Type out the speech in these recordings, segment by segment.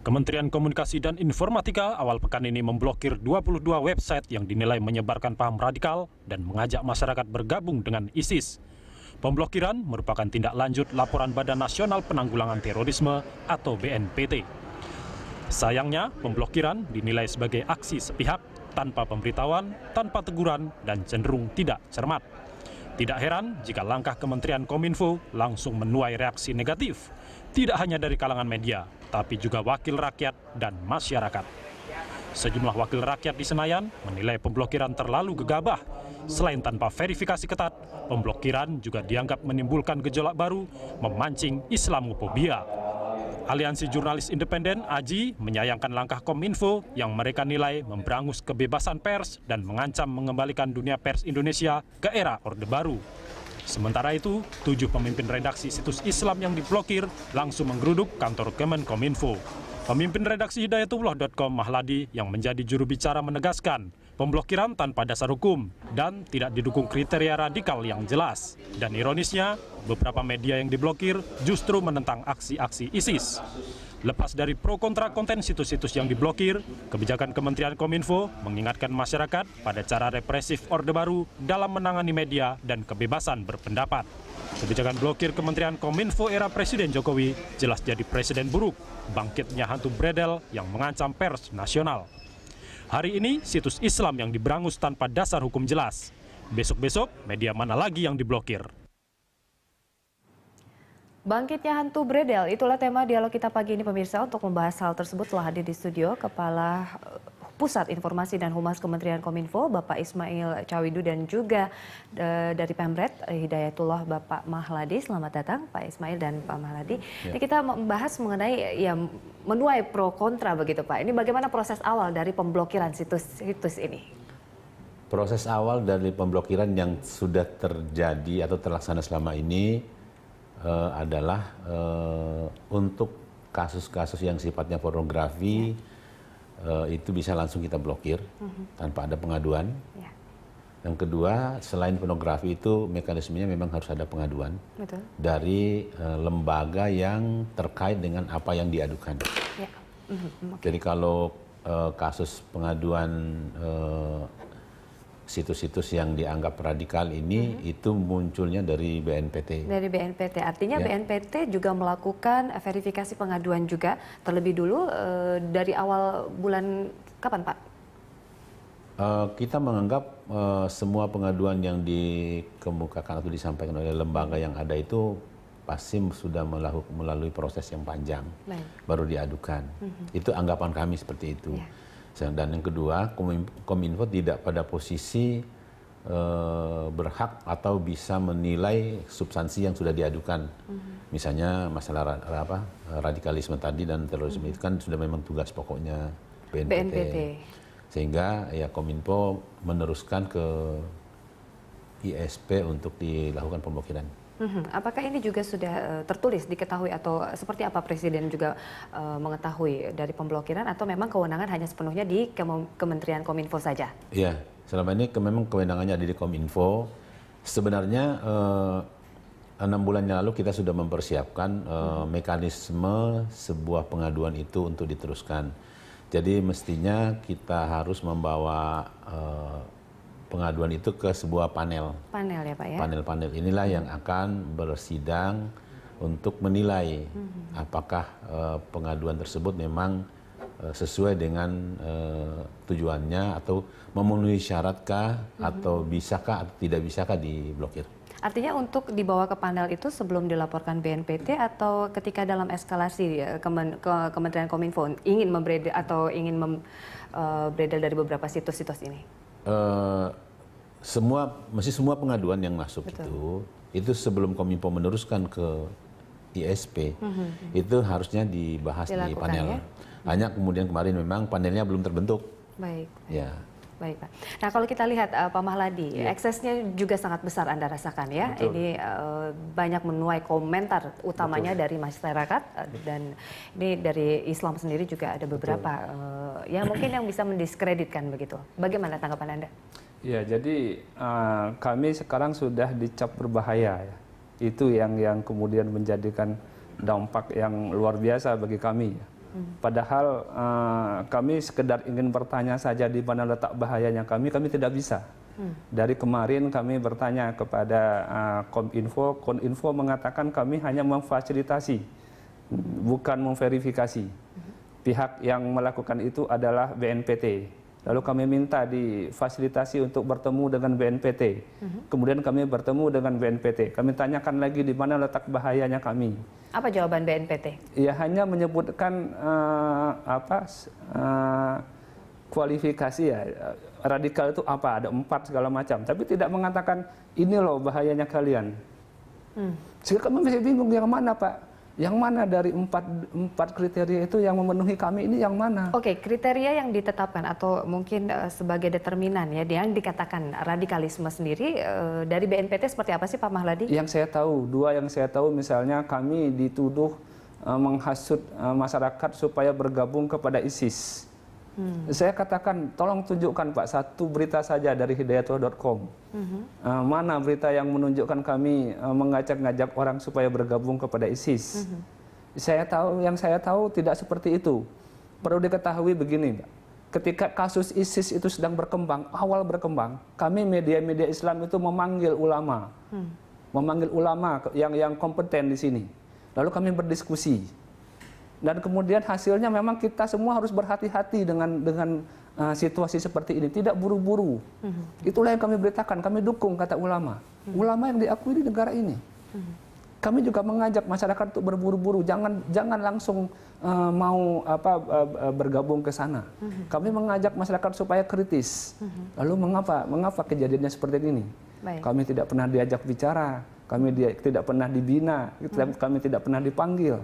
Kementerian Komunikasi dan Informatika awal pekan ini memblokir 22 website yang dinilai menyebarkan paham radikal dan mengajak masyarakat bergabung dengan ISIS. Pemblokiran merupakan tindak lanjut laporan Badan Nasional Penanggulangan Terorisme atau BNPT. Sayangnya, pemblokiran dinilai sebagai aksi sepihak tanpa pemberitahuan, tanpa teguran, dan cenderung tidak cermat. Tidak heran jika langkah Kementerian Kominfo langsung menuai reaksi negatif, tidak hanya dari kalangan media, tapi juga wakil rakyat dan masyarakat. Sejumlah wakil rakyat di Senayan menilai pemblokiran terlalu gegabah. Selain tanpa verifikasi ketat, pemblokiran juga dianggap menimbulkan gejolak baru, memancing Islamofobia. Aliansi Jurnalis Independen (AJI) menyayangkan langkah Kominfo yang mereka nilai memberangus kebebasan pers dan mengancam mengembalikan dunia pers Indonesia ke era Orde Baru. Sementara itu, 7 pemimpin redaksi situs Islam yang diblokir langsung menggeruduk kantor Kemenkominfo. Pemimpin redaksi Hidayatullah.com Mahladi yang menjadi juru bicara menegaskan pemblokiran tanpa dasar hukum dan tidak didukung kriteria radikal yang jelas. Dan ironisnya, beberapa media yang diblokir justru menentang aksi-aksi ISIS. Lepas dari pro kontra konten situs-situs yang diblokir, kebijakan Kementerian Kominfo mengingatkan masyarakat pada cara represif Orde Baru dalam menangani media dan kebebasan berpendapat. Kebijakan blokir Kementerian Kominfo era Presiden Jokowi jelas jadi presiden buruk, bangkitnya hantu bredel yang mengancam pers nasional. Hari ini, situs Islam yang diberangus tanpa dasar hukum jelas. Besok-besok, media mana lagi yang diblokir? Bangkitnya hantu bredel, itulah tema dialog kita pagi ini pemirsa. Untuk membahas hal tersebut telah hadir di studio Kepala Pusat Informasi dan Humas Kementerian Kominfo, Bapak Ismail Cawidu, dan juga dari Pemret Hidayatullah, Bapak Mahladi. Selamat datang Pak Ismail dan Pak Mahladi. Ini kita membahas mengenai menuai pro kontra begitu Pak. Ini bagaimana proses awal dari pemblokiran situs ini? Proses awal dari pemblokiran yang sudah terjadi atau terlaksana selama ini adalah untuk kasus-kasus yang sifatnya pornografi, itu bisa langsung kita blokir tanpa ada pengaduan. Yang kedua, selain pornografi itu mekanismenya memang harus ada pengaduan. Betul. Dari lembaga yang terkait dengan apa yang diadukan. Jadi kalau kasus pengaduan situs-situs yang dianggap radikal ini itu munculnya dari BNPT. Dari BNPT, artinya ya. BNPT juga melakukan verifikasi pengaduan juga terlebih dulu dari awal bulan kapan Pak? Kita menganggap semua pengaduan yang dikemukakan atau disampaikan oleh lembaga yang ada itu pasti sudah melalui proses yang panjang, baru diadukan. Itu anggapan kami seperti itu. Ya. Dan yang kedua, Kominfo tidak pada posisi berhak atau bisa menilai substansi yang sudah diadukan. Misalnya masalah radikalisme tadi dan terorisme itu kan sudah memang tugas pokoknya BNPT. Sehingga ya Kominfo meneruskan ke ISP untuk dilakukan pemblokiran. Apakah ini juga sudah tertulis, diketahui, atau seperti apa Presiden juga mengetahui dari pemblokiran, atau memang kewenangan hanya sepenuhnya di Kementerian Kominfo saja? Iya, selama ini memang kewenangannya ada di Kominfo. Sebenarnya 6 bulan yang lalu kita sudah mempersiapkan mekanisme sebuah pengaduan itu untuk diteruskan. Jadi mestinya kita harus membawa pengaduan itu ke sebuah panel. Panel ya Pak ya? Panel-panel inilah yang akan bersidang untuk menilai apakah pengaduan tersebut memang sesuai dengan tujuannya atau memenuhi syaratkah atau bisakah atau tidak bisakah diblokir. Artinya untuk dibawa ke panel itu sebelum dilaporkan BNPT atau ketika dalam eskalasi Kementerian Kominfo ingin membredel atau ingin membredel dari beberapa situs-situs ini? Semua pengaduan yang masuk itu sebelum Kominfo meneruskan ke ISP itu harusnya dibahas di panel. Hanya kemudian kemarin memang panelnya belum terbentuk. Baik. Ya. Baik Pak. Nah kalau kita lihat Pak Mahladi, eksesnya juga sangat besar Anda rasakan ya. Betul. Ini banyak menuai komentar utamanya dari masyarakat dan ini dari Islam sendiri juga ada beberapa yang mungkin yang bisa mendiskreditkan begitu. Bagaimana tanggapan Anda? Ya jadi kami sekarang sudah dicap berbahaya ya. Itu yang kemudian menjadikan dampak yang luar biasa bagi kami. Padahal kami sekedar ingin bertanya saja di mana letak bahayanya kami tidak bisa. Dari kemarin kami bertanya kepada Kominfo mengatakan kami hanya memfasilitasi, bukan memverifikasi. Pihak yang melakukan itu adalah BNPT. Lalu kami minta difasilitasi untuk bertemu dengan BNPT. Kemudian kami bertemu dengan BNPT. Kami tanyakan lagi di mana letak bahayanya kami. Apa jawaban BNPT? Ya hanya menyebutkan kualifikasi ya, radikal itu apa, ada 4 segala macam. Tapi tidak mengatakan ini loh bahayanya kalian. Sehingga kami masih bingung yang mana Pak. Yang mana dari empat kriteria itu yang memenuhi kami ini yang mana? Oke, kriteria yang ditetapkan atau mungkin sebagai determinan ya, yang dikatakan radikalisme sendiri dari BNPT seperti apa sih Pak Mahladi? Yang saya tahu, 2 yang saya tahu misalnya kami dituduh menghasut masyarakat supaya bergabung kepada ISIS. Saya katakan, tolong tunjukkan Pak, 1 berita saja dari hidayatullah.com. Mana berita yang menunjukkan kami mengajak-ngajak orang supaya bergabung kepada ISIS. Yang saya tahu tidak seperti itu. Perlu diketahui begini, Pak. Ketika kasus ISIS itu sedang berkembang, awal berkembang, kami media-media Islam itu memanggil ulama. Memanggil ulama yang kompeten di sini. Lalu kami berdiskusi. Dan kemudian hasilnya memang kita semua harus berhati-hati dengan situasi seperti ini, tidak buru-buru. Itulah yang kami beritakan, kami dukung kata ulama. Ulama yang diakui di negara ini. Kami juga mengajak masyarakat untuk berburu-buru, jangan langsung mau bergabung ke sana. Kami mengajak masyarakat supaya kritis. Lalu mengapa kejadiannya seperti ini? Baik. Kami tidak pernah diajak bicara, kami tidak pernah dibina, kami tidak pernah dipanggil.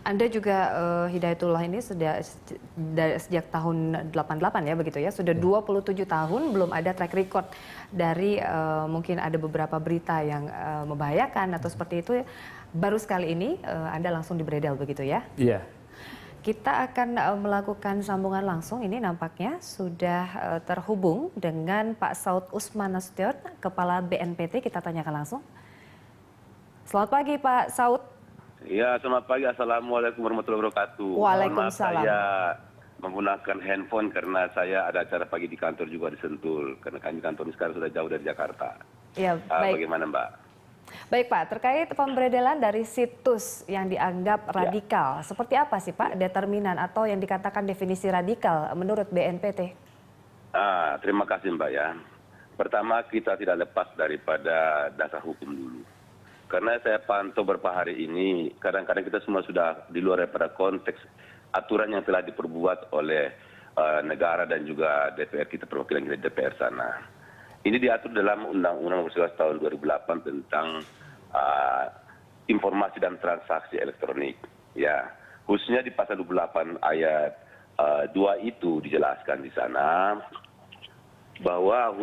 Anda juga Hidayatullah ini sejak tahun 88 ya begitu ya, sudah 27 tahun belum ada track record dari mungkin ada beberapa berita yang membahayakan atau seperti itu. Baru sekali ini Anda langsung dibredel begitu ya? Iya. Kita akan melakukan sambungan langsung, ini nampaknya sudah terhubung dengan Pak Saud Usman Nasution, Kepala BNPT, kita tanyakan langsung. Selamat pagi Pak Saud. Ya, selamat pagi. Assalamualaikum warahmatullahi wabarakatuh. Waalaikumsalam. Saya menggunakan handphone karena saya ada acara pagi di kantor juga di Sentul. Karena kami kantor sekarang sudah jauh dari Jakarta. Ya, baik. Bagaimana Mbak? Baik Pak, terkait pemberedelan dari situs yang dianggap radikal, seperti apa sih Pak determinan atau yang dikatakan definisi radikal menurut BNPT? Terima kasih Mbak ya. Pertama, kita tidak lepas daripada dasar hukum dulu. Karena saya pantau beberapa hari ini, kadang-kadang kita semua sudah di luar daripada konteks aturan yang telah diperbuat oleh negara dan juga DPR kita, perwakilan kita di DPR sana. Ini diatur dalam Undang-Undang Nomor 11 Tahun 2008 tentang informasi dan transaksi elektronik. Ya, khususnya di pasal 28 ayat 2 itu dijelaskan di sana bahwa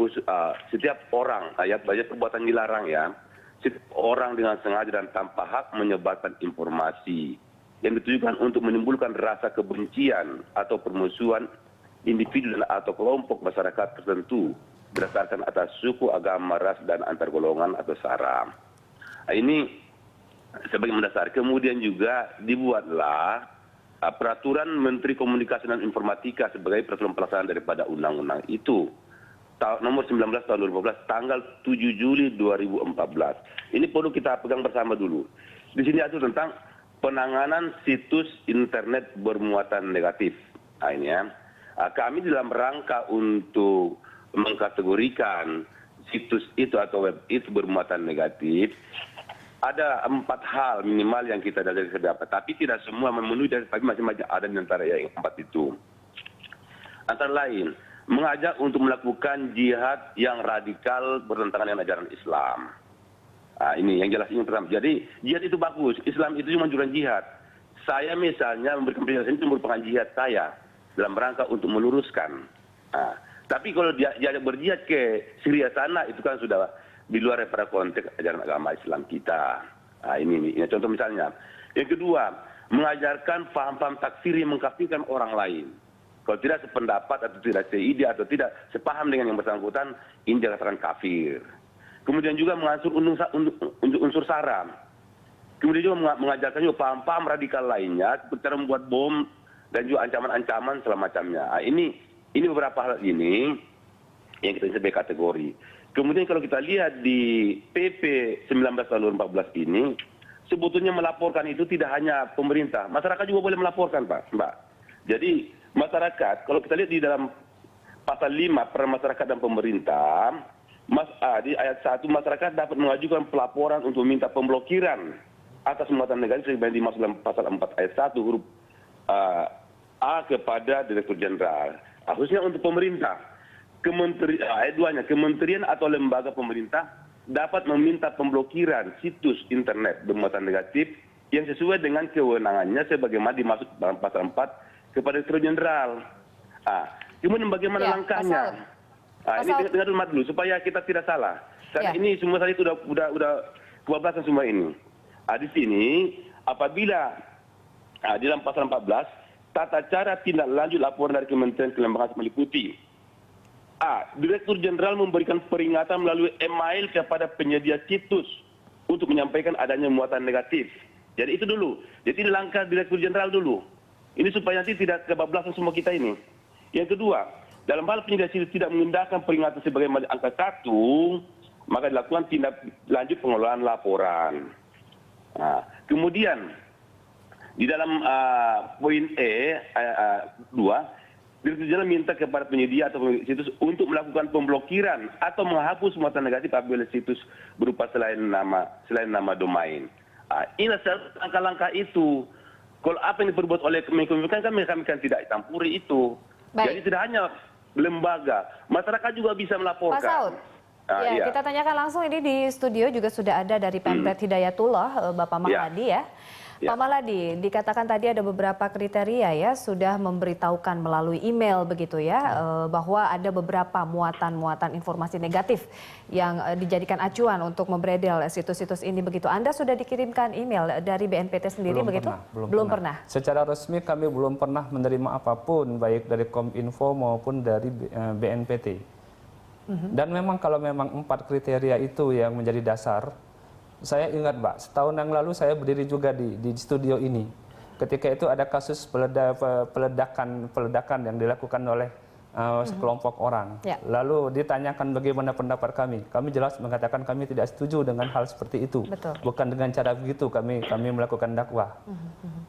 setiap orang, ayat banyak perbuatan dilarang ya. Setiap orang dengan sengaja dan tanpa hak menyebarkan informasi yang ditujukan untuk menimbulkan rasa kebencian atau permusuhan individu dan atau kelompok masyarakat tertentu berdasarkan atas suku, agama, ras, dan antar golongan atau sara. Ini sebagai mendasar. Kemudian juga dibuatlah peraturan Menteri Komunikasi dan Informatika sebagai peraturan pelaksanaan daripada undang-undang itu. Nomor 19 tahun 2014 tanggal 7 Juli 2014. Ini perlu kita pegang bersama dulu. Di sini ada tentang penanganan situs internet bermuatan negatif. Ini ya. Kami dalam rangka untuk mengkategorikan situs itu atau web itu bermuatan negatif, ada 4 hal minimal yang kita dapat. Tapi tidak semua memenuhi, tapi masing-masing ada di antara yang 4 itu. Antara lain, mengajak untuk melakukan jihad yang radikal bertentangan dengan ajaran Islam. Ini yang jelas ini pertama. Jadi jihad itu bagus, Islam itu cuma anjuran jihad. Saya misalnya memberikan penjelasan itu merupakan jihad saya dalam rangka untuk meluruskan. Tapi kalau dia berjihad ke Syria sana itu kan sudah di luar daripada konteks ajaran agama Islam kita. Ini contoh misalnya. Yang kedua, mengajarkan paham-paham takfir yang mengkafirkan orang lain. Kalau tidak sependapat atau tidak seide atau tidak sepaham dengan yang bersangkutan, ini dikatakan kafir. Kemudian juga mengatur unsur sara. Kemudian juga mengajarkan juga paham-paham radikal lainnya, seperti cara membuat bom dan juga ancaman-ancaman segala macamnya. Ini beberapa hal ini yang kita sebagai kategori. Kemudian kalau kita lihat di PP 19 tahun 2014 ini, sebetulnya melaporkan itu tidak hanya pemerintah, masyarakat juga boleh melaporkan, Pak, Mbak. Jadi masyarakat, kalau kita lihat di dalam pasal 5 peran masyarakat dan pemerintah, di ayat 1 masyarakat dapat mengajukan pelaporan untuk meminta pemblokiran atas muatan negatif sebagaimana dimaksud dalam pasal 4 ayat 1 huruf A kepada Direktur Jenderal. Khususnya untuk pemerintah. Ayat 2-nya, kementerian atau lembaga pemerintah dapat meminta pemblokiran situs internet bermuatan negatif yang sesuai dengan kewenangannya sebagaimana dimaksud dalam pasal 4 kepada Direktur Jenderal. Kemudian bagaimana langkahnya? Ini dengar dulu supaya kita tidak salah. Karena ini semua tadi sudah kebablasan semua ini. Di sini apabila di dalam pasal 14 tata cara tindak lanjut laporan dari Kementerian Kelembagaan meliputi Direktur Jenderal memberikan peringatan melalui email kepada penyedia situs untuk menyampaikan adanya muatan negatif. Jadi itu dulu. Jadi langkah Direktur Jenderal dulu. Ini supaya nanti tidak kebablasan semua kita ini. Yang kedua, dalam hal penyedia situs tidak mengindahkan peringatan sebagaimana angka 1, maka dilakukan tindak lanjut pengelolaan laporan. Kemudian di dalam poin E 2, Direktur Jenderal minta kepada penyedia atau situs untuk melakukan pemblokiran atau menghapus muatan negatif apabila situs berupa selain nama domain. Inilah langkah-langkah itu. Kalau apa yang diperbuat oleh Kemenkominfo kami kan tidak campuri itu. Baik. Jadi tidak hanya lembaga, masyarakat juga bisa melaporkan. Pak Saud, iya. kita tanyakan langsung ini di studio juga sudah ada dari Pemret Hidayatullah, Bapak Mahladi ya. Pak Mahladi, dikatakan tadi ada beberapa kriteria ya, sudah memberitahukan melalui email begitu ya, bahwa ada beberapa muatan-muatan informasi negatif yang dijadikan acuan untuk membredel situs-situs ini begitu. Anda sudah dikirimkan email dari BNPT sendiri begitu? Belum pernah. Secara resmi kami belum pernah menerima apapun, baik dari Kominfo maupun dari BNPT. Dan memang kalau memang 4 kriteria itu yang menjadi dasar, saya ingat, Mbak, setahun yang lalu saya berdiri juga di studio ini. Ketika itu ada kasus peledakan yang dilakukan oleh sekelompok orang. Lalu ditanyakan bagaimana pendapat kami. Kami jelas mengatakan kami tidak setuju dengan hal seperti itu. Betul. Bukan dengan cara begitu kami melakukan dakwah.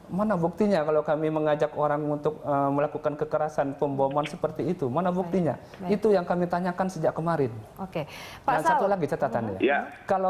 Mana buktinya kalau kami mengajak orang untuk melakukan kekerasan, pemboman seperti itu? Mana buktinya? Baik. Itu yang kami tanyakan sejak kemarin. Oke, Dan Pak satu Saud. lagi catatannya.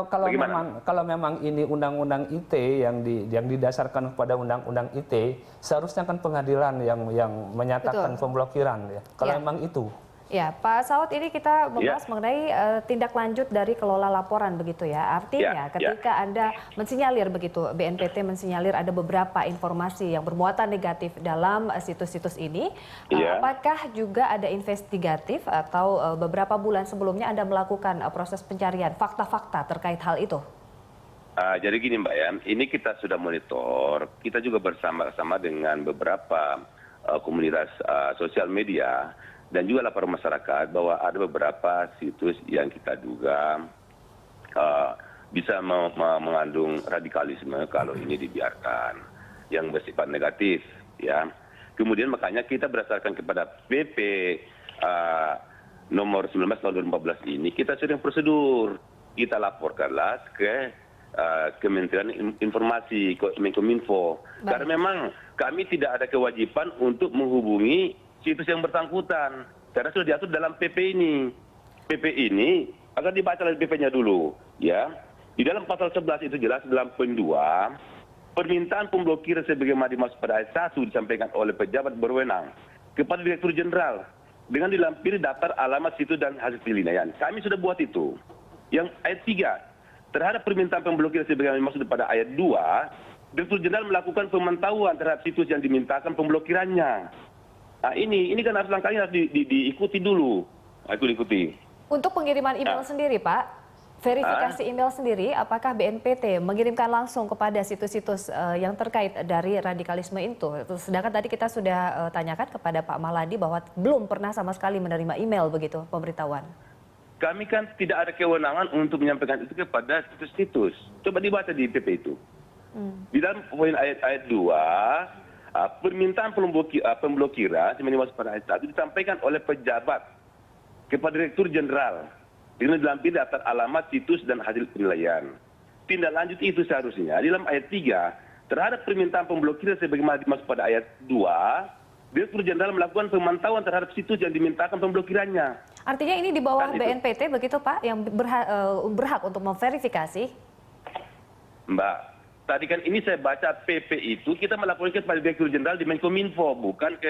Bagaimana? Kalau memang ini undang-undang ITE yang didasarkan kepada undang-undang ITE, seharusnya kan pengadilan yang menyatakan pemblokiran ya. Kalau memang itu. Ya, Pak Saud, ini kita membahas mengenai tindak lanjut dari kelola laporan begitu ya. Artinya ketika Anda mensinyalir begitu, BNPT mensinyalir ada beberapa informasi yang bermuatan negatif dalam situs-situs ini, apakah juga ada investigatif atau beberapa bulan sebelumnya Anda melakukan proses pencarian fakta-fakta terkait hal itu? Jadi gini Mbak ya, ini kita sudah monitor, kita juga bersama-sama dengan beberapa komunitas sosial media dan juga laporan masyarakat bahwa ada beberapa situs yang kita duga bisa mengandung radikalisme kalau ini dibiarkan, yang bersifat negatif ya. Kemudian makanya kita berdasarkan kepada PP nomor 19 tahun 2014 ini kita sudah prosedur, kita laporkanlah ke Kementerian Informasi, Kemenkominfo. Karena memang kami tidak ada kewajiban untuk menghubungi situs yang bersangkutan. Karena sudah diatur dalam PP ini. PP ini akan dibaca oleh PP-nya dulu. Ya. Di dalam pasal 11 itu jelas dalam poin 2, permintaan pemblokiran sebagaimana dimaksud pada ayat 1 disampaikan oleh pejabat berwenang kepada Direktur Jenderal dengan dilampiri daftar alamat situs dan hasil penilaian. Kami sudah buat itu. Yang ayat 3, terhadap permintaan pemblokiran sebagaimana dimaksud pada ayat 2, Direktur Jenderal melakukan pemantauan terhadap situs yang dimintakan pemblokirannya. Nah, ini kan harus langkahnya harus diikuti dulu. Nah, itu diikuti. Untuk pengiriman email sendiri, Pak, verifikasi email sendiri, apakah BNPT mengirimkan langsung kepada situs-situs yang terkait dari radikalisme itu? Sedangkan tadi kita sudah tanyakan kepada Pak Mahladi bahwa belum pernah sama sekali menerima email begitu, pemberitahuan. Kami kan tidak ada kewenangan untuk menyampaikan itu kepada situs-situs. Coba dibaca di PP itu. Di dalam poin ayat 2, permintaan pemblokiran sebagaimana pada ayat 1 disampaikan oleh pejabat kepada Direktur Jenderal dengan dilampiri daftar alamat, situs, dan hasil penilaian. Tindak lanjut itu seharusnya di dalam ayat 3 terhadap permintaan pemblokiran sebagaimana dimaksud pada ayat 2, Direktur Jenderal melakukan pemantauan terhadap situs yang dimintakan pemblokirannya. Artinya ini di bawah Kan itu. BNPT begitu Pak, yang berhak untuk memverifikasi? Mbak, tadi kan ini saya baca PP itu kita melaporkan kepada Direktur Jenderal di Menkominfo, bukan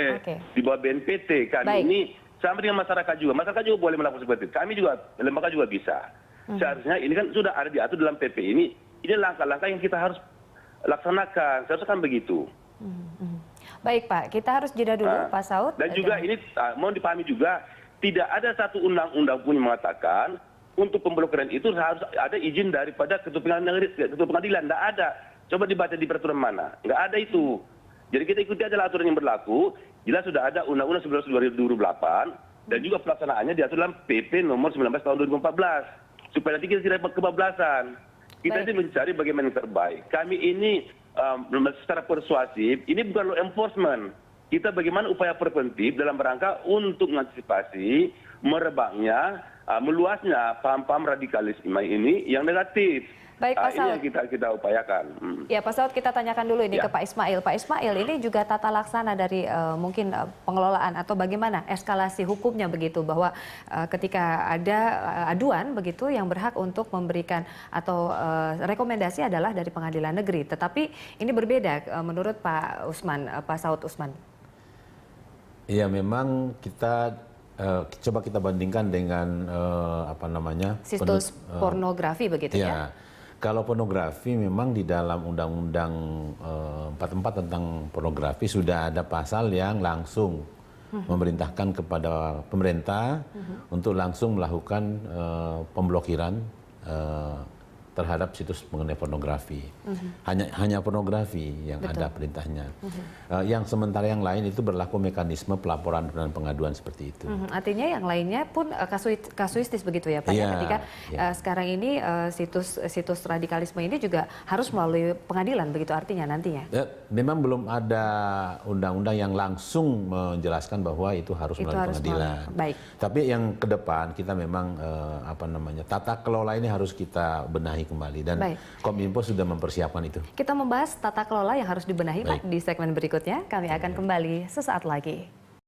di bawah BNPT. Kami Baik. ini sama dengan masyarakat juga. Masyarakat juga boleh melakukan seperti itu. Kami juga, lembaga juga bisa. Seharusnya ini kan sudah ada diatur dalam PP ini. Ini langkah-langkah yang kita harus laksanakan. Seharusnya kan begitu. Baik Pak, kita harus jeda dulu Pak Saud. Dan juga ini mohon dipahami juga, tidak ada satu undang-undang pun yang mengatakan untuk pemblokiran itu harus ada izin daripada ketua pengadilan. Tidak ada. Coba dibaca di peraturan mana. Nggak ada itu. Jadi kita ikuti adalah aturan yang berlaku. Jelas sudah ada Undang-Undang 19 2008 dan juga pelaksanaannya diatur dalam PP nomor 19 tahun 2014. Supaya nanti kita tidak kebablasan. Kita ini mencari bagaimana yang terbaik. Kami ini secara persuasif, ini bukan law enforcement. Kita bagaimana upaya preventif dalam rangka untuk mengantisipasi merebaknya, meluasnya paham-paham radikalisme ini yang negatif. Baik Pak Ini Saud. yang kita upayakan. Ya Pak Saud, kita tanyakan dulu ini Ya. ke Pak Ismail. Pak Ismail, ini juga tata laksana dari mungkin pengelolaan atau bagaimana eskalasi hukumnya begitu, bahwa ketika ada aduan begitu yang berhak untuk memberikan atau rekomendasi adalah dari pengadilan negeri. Tetapi ini berbeda menurut Pak Usman, Pak Saud Usman. Ya memang kita coba kita bandingkan dengan Situs pornografi begitu ya. Kalau pornografi memang di dalam Undang-Undang 44 tentang pornografi sudah ada pasal yang langsung memerintahkan kepada pemerintah untuk langsung melakukan pemblokiran terhadap situs mengenai pornografi. Hanya pornografi yang ada perintahnya. Yang sementara yang lain itu berlaku mekanisme pelaporan dan pengaduan seperti itu. Artinya yang lainnya pun kasuistis begitu ya Pak. Iya, Ketika iya. sekarang ini situs radikalisme ini juga harus melalui pengadilan begitu artinya nantinya. Memang belum ada undang-undang yang langsung menjelaskan bahwa itu harus Itu melalui harus pengadilan. baik. Tapi yang ke depan kita memang tata kelola ini harus kita benahi kembali dan Baik. Kominfo sudah mempersiapkan itu. Kita membahas tata kelola yang harus dibenahi Pak Baik. di segmen berikutnya. Kami akan kembali sesaat lagi.